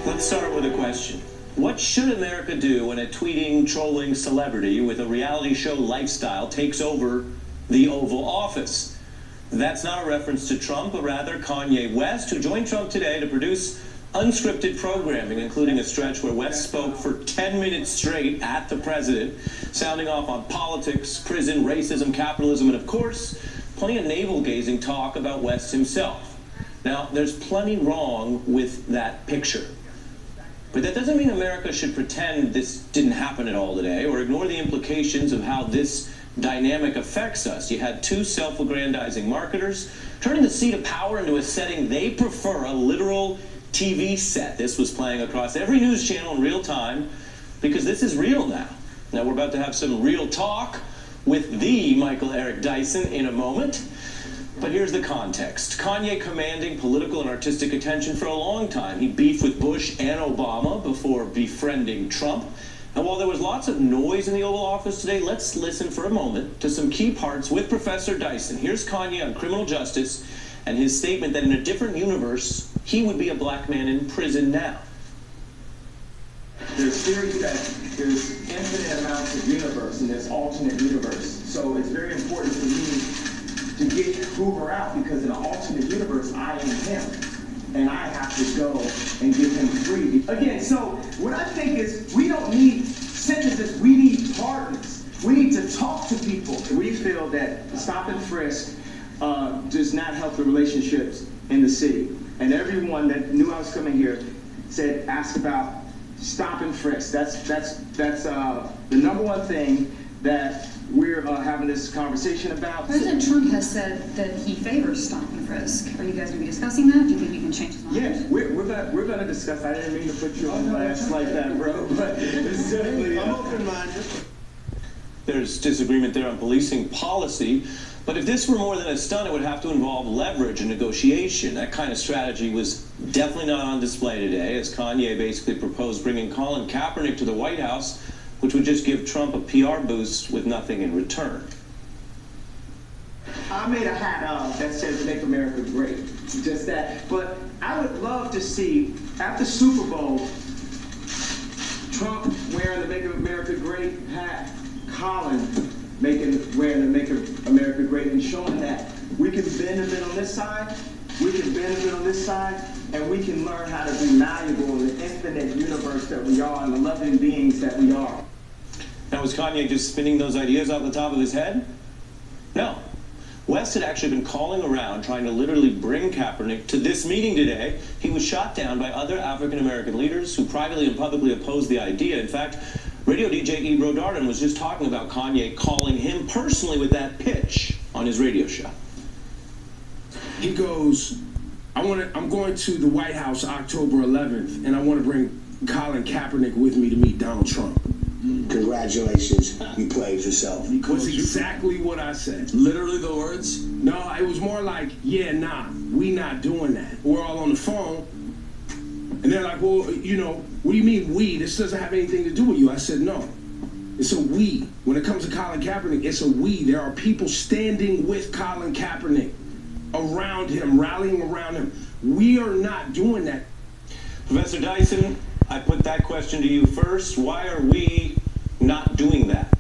Let's start with a question. What should America do when a tweeting, trolling celebrity with a reality show lifestyle takes over the Oval Office? That's not a reference to Trump, but rather Kayne West, who joined Trump today to produce unscripted programming, including a stretch where West spoke for 10 minutes straight at the president, sounding off on politics, prison, racism, capitalism, and of course, plenty of navel-gazing talk about West himself. Now, there's plenty wrong with that picture. But that doesn't mean America should pretend this didn't happen at all today or ignore the implications of how this dynamic affects us. You had two self-aggrandizing marketers turning the seat of power into a setting they prefer, a literal TV set. This was playing across every news channel in real time because this is real now. Now we're about to have some real talk with the Michael Eric Dyson in a moment. But here's the context. Kayne commanding political and artistic attention for a long time. He beefed with Bush and Obama before befriending Trump. And while there was lots of noise in the Oval Office today, let's listen for a moment to some key parts with Professor Dyson. Here's Kayne on criminal justice and his statement that in a different universe, he would be a black man in prison now. There's theories that there's infinite amounts of universe and there's alternate universe. So it's very important for me to get Hoover out because in an alternate universe, I am him. And I have to go and get him free. Again, so what I think is we don't need sentences, we need partners. We need to talk to people. We feel that stop and frisk does not help the relationships in the city. And everyone that knew I was coming here said, ask about stop and frisk. That's the number one thing that we're having this conversation about. President Trump has said that he favors stop and frisk. Are you guys going to be discussing that? Do you think you can change his mind? Yes, we're going to discuss. I didn't mean to put you on blast like that, bro. But it's definitely I'm open-minded. There's disagreement there on policing policy. But if this were more than a stunt, it would have to involve leverage and negotiation. That kind of strategy was definitely not on display today, as Kayne basically proposed bringing Colin Kaepernick to the White House, which would just give Trump a PR boost with nothing in return. I made a hat that says "Make America Great," just that. But I would love to see, after Super Bowl, Trump wearing the "Make America Great" hat, Colin wearing the "Make America Great," and showing that we can bend a bit on this side, we can bend a bit on this side, and we can learn how to be malleable in the infinite universe that we are and the loving beings that we are. Now, was Kayne just spinning those ideas off the top of his head? No. West had actually been calling around trying to literally bring Kaepernick to this meeting today. He was shot down by other African-American leaders who privately and publicly opposed the idea. In fact, radio DJ Ebro Darden was just talking about Kayne calling him personally with that pitch on his radio show. He goes, I'm going to the White House October 11th, and I want to bring Colin Kaepernick with me to meet Donald Trump. Congratulations, you played yourself. That's exactly what I said. Literally the words? No, it was more like, yeah, nah, we not doing that. We're all on the phone. And they're like, well, you know, what do you mean we? This doesn't have anything to do with you. I said, no, it's a we. When it comes to Colin Kaepernick, it's a we. There are people standing with Colin Kaepernick, around him, rallying around him. We are not doing that. Professor Dyson, I put that question to you first. Why are we not doing that?